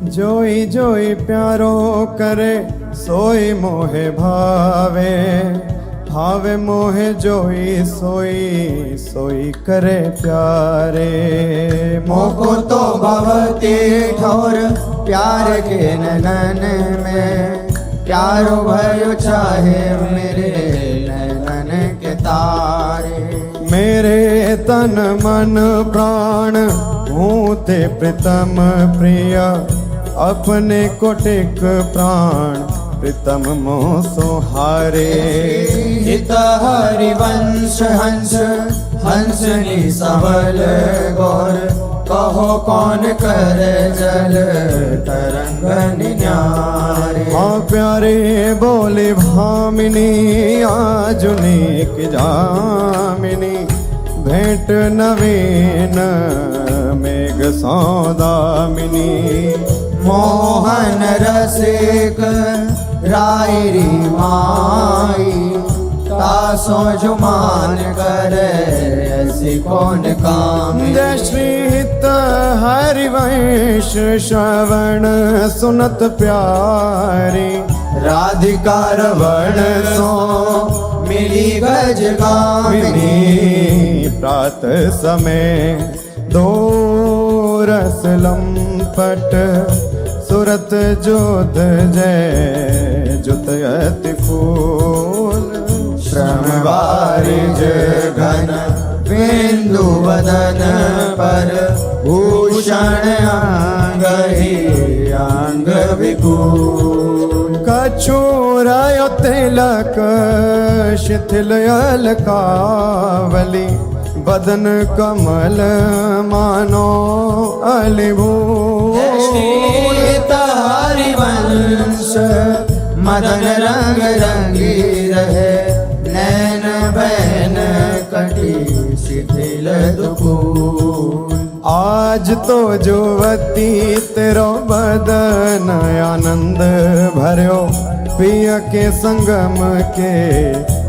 जोई जोई प्यारो करे सोई मोहे भावे, भावे मोहे जोई सोई सोई करे प्यारे। मोको तो भवती ठोर प्यार के नैनन में, प्यारो भयो चाहे मेरे नैनन के तारे। मेरे तन मन प्राण हूँ ते प्रीतम प्रिय, अपने कोटिक प्राण प्रीतम मोह सुहारे। हित हरिवंश हंस हंसनी सबल गौर, कहो कौन कर जल तरंग निन्यारे। हाँ प्यारे बोले भामिनी आजुनिक जामिनी, भेंट नवीन मेघ सौदामिनी। मोहन रसिक रायरी माई, तासो जुमान करे ऐसी कौन काम। जय श्री हित हरिवंश श्रवण सुनत प्यारी, राधिका रवण सो मिली गज गामिनी। प्रात समय दो रस लंपट, सुरत जोध जय जुत अति फूल। श्रम वारिज घन बिंदु वदन पर, भूषण अंग ही अंग विभूल। कछुरायो तिलक शिथिल अलकावली, बदन कमल मानो अलिभूल। हरिवंश मदन रंग रंगी रहे, नैन बैन कटी शिथिल दुकूल। आज तो जुवती तेरो बदन आनंद भर्यो, पिय के संगम के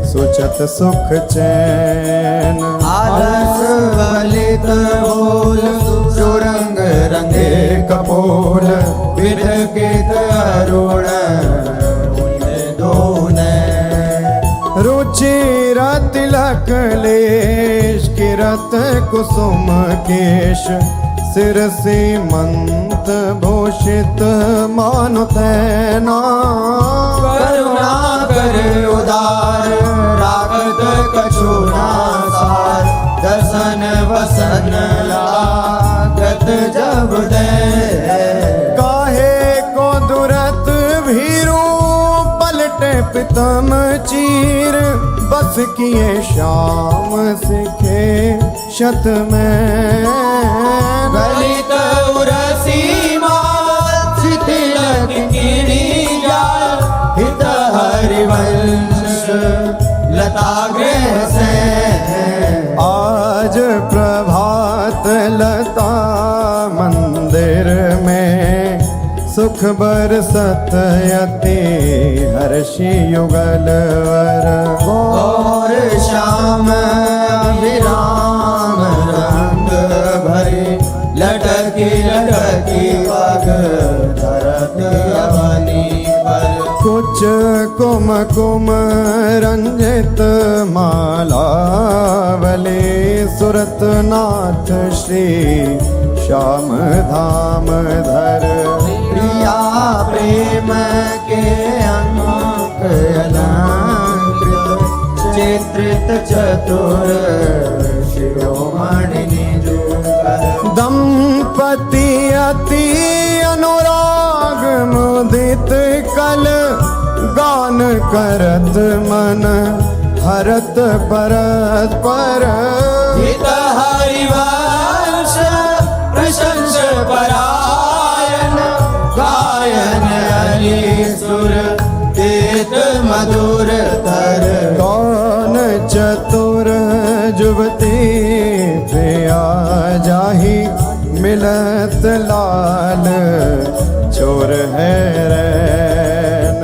सुचत सुख चैन। आलस वलित बोल सुरंग रंगे कपोल, विध के तरुण दोन। रुचिर तिलक लेश किरत कुसुम केश, सिर सीमंत भूषित मानो तैना। करुणा कर उदार रागत कछुना सार, दर्शन वसन लागत जब दे। काहे को दुरत भीरू पलटे प्रीतम चीर, बस किए श्याम सिखे शत में। गलित उरसी मात तिलक कीनी जाल, हित हरिवंश लता गृह से। आज प्रभात लता मंदिर में, सुख बरसत यति हर्षि युगल वर। और श्याम अभिराम रंग भरे, लटकी लटकी पग धरत अवनी पर। कुछ कुम कुम रंजित मालावली, सुरत नाथ श्री श्याम धाम धर। प्रिया प्रेम के अंक अलंकृत, चित्रित चतुर शिरोमणि निजुकर। दंपति अति अनुराग मुदित कल, गान करत मन हरत परस्पर। हित हरिवंश प्रशंस परायण, गायन हरि सुर देत मधुर तर। कौन चतुर जुवती प्रिया जाही, मिलत लाल चोर है रैन।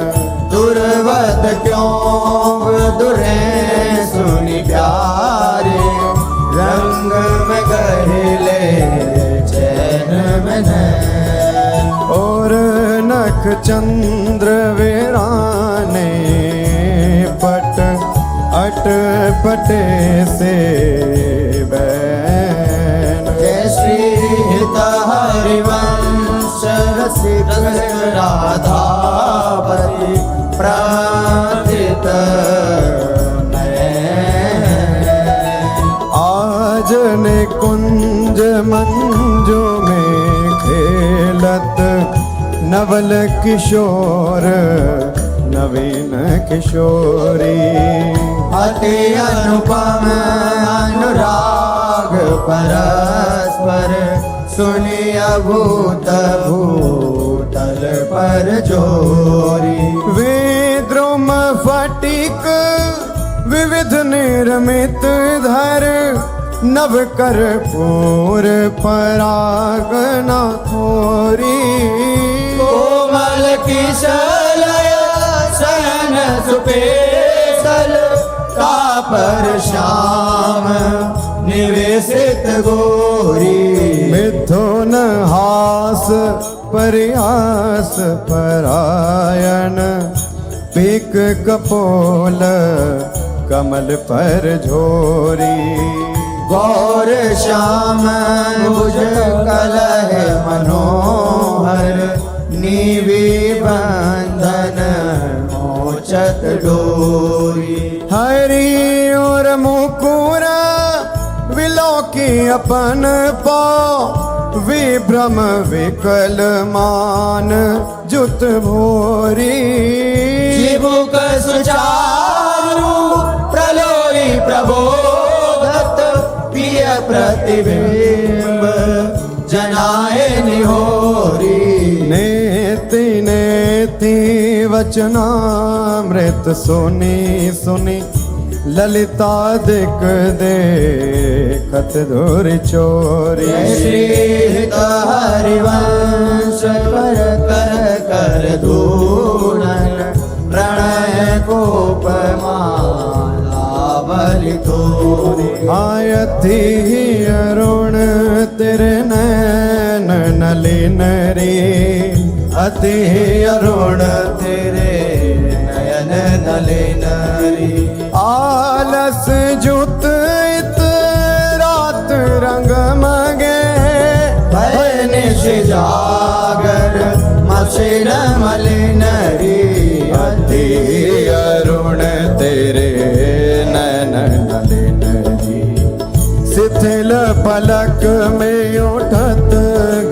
दुर्वत क्यों दुरे सुनि प्यारे, रंग में गहले चैन में नैन। और अलख चंद्र वीराने पट अट पटे से बैन। जय श्री हित हरिवंश रसिक राधापति प्रार्थित आज निकुंज मंजू में खेलत नवल किशोर नवीन किशोरी। अति अनुपम अनुराग परस्पर सुनिय भूत भूतल पर जोरी। विद्रुम फटिक विविध निर्मित धर नव कर पूर परागना खोरी। कोमल किशलय शयन सुपेशल कापर श्याम निवेशित गोरी। मिथुन हास प्रयास परायण पीक कपोल कमल पर झोरी। गौर श्याम भुज कलह मनोहर नीवी बंधन मोचत डोरी। हरि और मुकुर विलोकी अपन पाओ विभ्रम विकल मान जुत भोरी। जीवुक सुचारु प्रलोई प्रबोधत प्रिय प्रतिबिंब जनाए निहोरी। नेति नेति वचनामृत सुनी सुनी ललिता दिक देखत धुर चोरी। श्री हित हरिवंश कर कर कर धूलन प्रणय कोपमाला बलि तोरी। आयति अरुण तेरे नैन नलिन रे। अति अरुण तेरे नयन नलिन रे। आलस जुत इत रात रंग मगे भय निश जागर मसिन मलिन रे। अति अरुण तेरे नैन नलिन रे। शिथिल पलक में उठत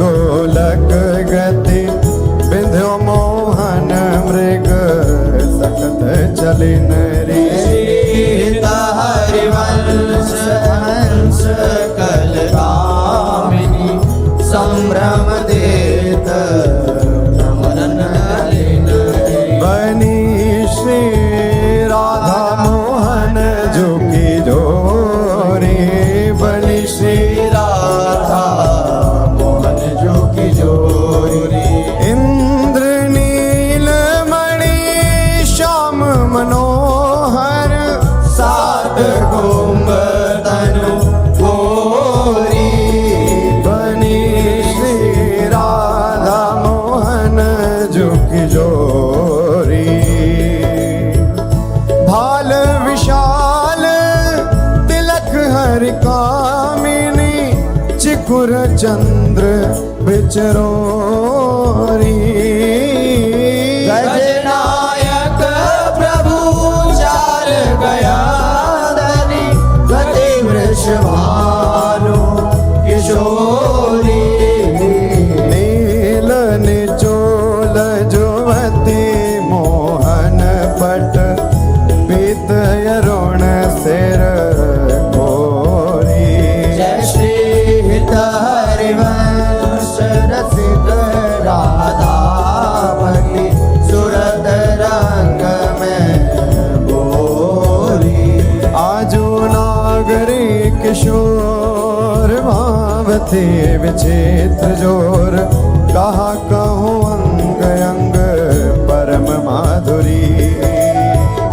गोलक गति बिंध्यो मोहन मृग सकत चलिन रे। हरिवंश हंस कलकामिनी संभ्रम देत नमन नलिन रे। बनी श्री राधा मोहन झुकी जोरी। बनी श्री राधा मोहन झुकी जोरी। इंद्र नील मणि श्याम मनोहर सात कुंभ तनु गोरी। बनी श्री राधा मोहन झुक जोरी। भाल विशाल तिलक हरि कामिनी चिकुर चंद्र बिचरोरी। गजनायक प्रभु चार गया धनी गति वृषभानु किशोरी। नील निचोल जुवती मोहन पट पीत अरुण सिर गोरी। जय श्री हित हरिवंश रसिक राधापति सुरत रंग में बोरी। आजो नागरी किशोर भावती विचित्र जोर। कहा कहूँ अंग अंग परम माधुरी।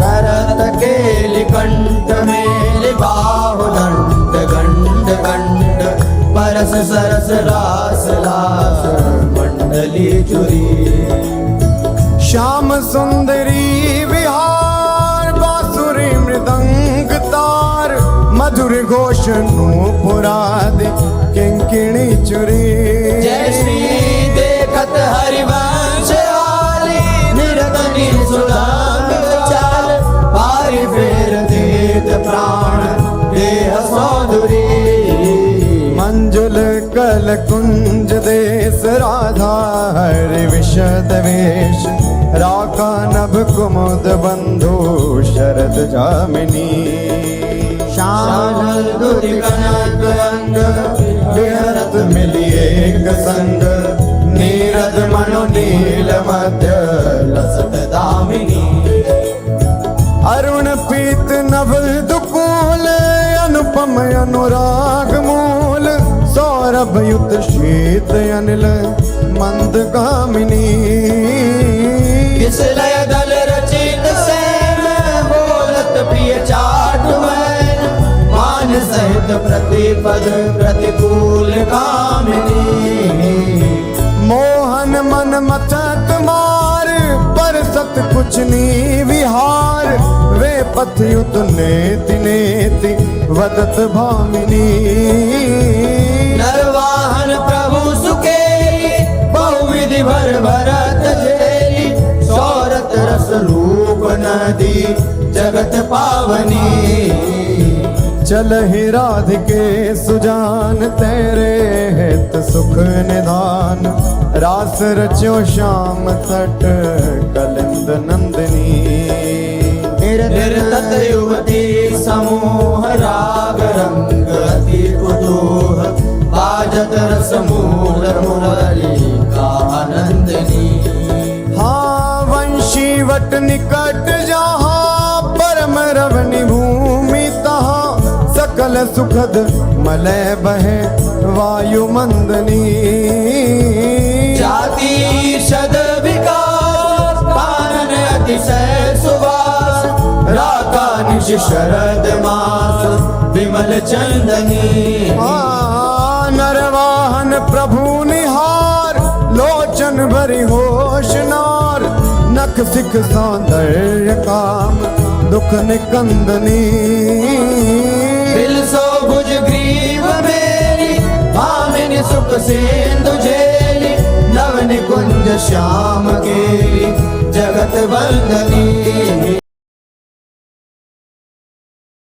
करत केलि कंठ मेलि बाहु दंड गंड गंड परस सरस रास लास मंडली चुरी। श्याम सुंदरी विहार बांसुरी मृदंग तार मधुर घोष नूपुरादि किंकिणी चुरी जय श्री देखत हरिवंश आली निरतनी सुदाम चाल पारि फेर देत प्राण देह सौंदरी मंजुल कल कुंज देश राधा हरि विशद वेश राका नभ कुमुद बंधु शरद जामिनी श्यामल दुति कनक अंग विहरत मिली एक संग नीरद मनो नील मध्य लसत दामिनी अरुण पीत नभ दुकूल अनुपम अनुराग मूल सौरभ युत शीत अनिल मंद कामिनी किस लय दल रचित सैन बोलत प्रिय चाटुमैन मान सहित प्रतिपद प्रतिकूल कामिनी मोहन मन मचत मार पर सत कुछ नी विहार वे पथ युत नेति नेति वदत भामिनी नरवाहन प्रभु सुकेली बहुविधि भर भरत झेली सौरत रस रूप नदी जगत पावनी चल ही राधिके सुजान तेरे हित सुख निधान रास रच्यो श्याम तट कलिंद नंदिनी निर्तत युवती समूह राग रंग अति कुतूह बाजत रस मूल मुरली का आनंदनी हाँ वंशी वट निकट जहाँ परम रवनि भूमि तहाँ सकल सुखद मलय बहे वायु मंदनी जाति शद विकास कानन अतिशय सुवास राका निश शरद मास विमल चंदनी नरवाहन प्रभु निहार लोचन भरी होशनार नख सिख सौंदर्य काम दुख निकंदनी दिल सो भुज ग्रीव मेरी भामिनी सुख सिंधु झेली नव निकुंज श्याम केली जगत वंदनी।